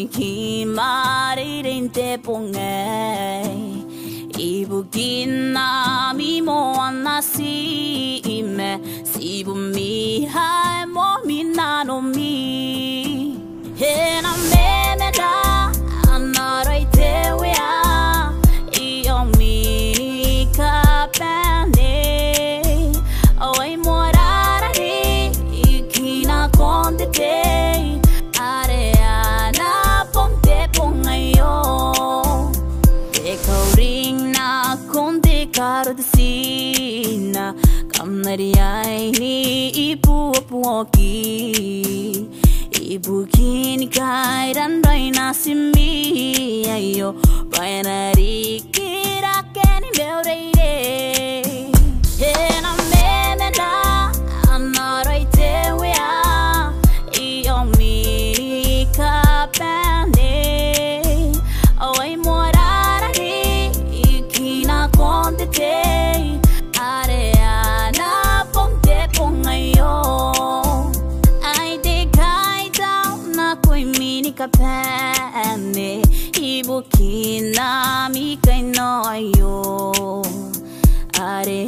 mi ki mari rinte ponge ibuki na mi mo anasi ime sibu mi hai mo mi na no mi he na me na da anarai te wea I o mi ka pane oi morara ni ikina konde te Karo de sina kamnari ai ni ibu apuoki ibu kini kai dan raina simi ayo bainari kira keni beure hena menena anarai te wea I o mi ka pane oi morara ni ikina konde te areana ponte pongayo ai de kai down na koi mini ka pane ibuki na mi kai no ayo are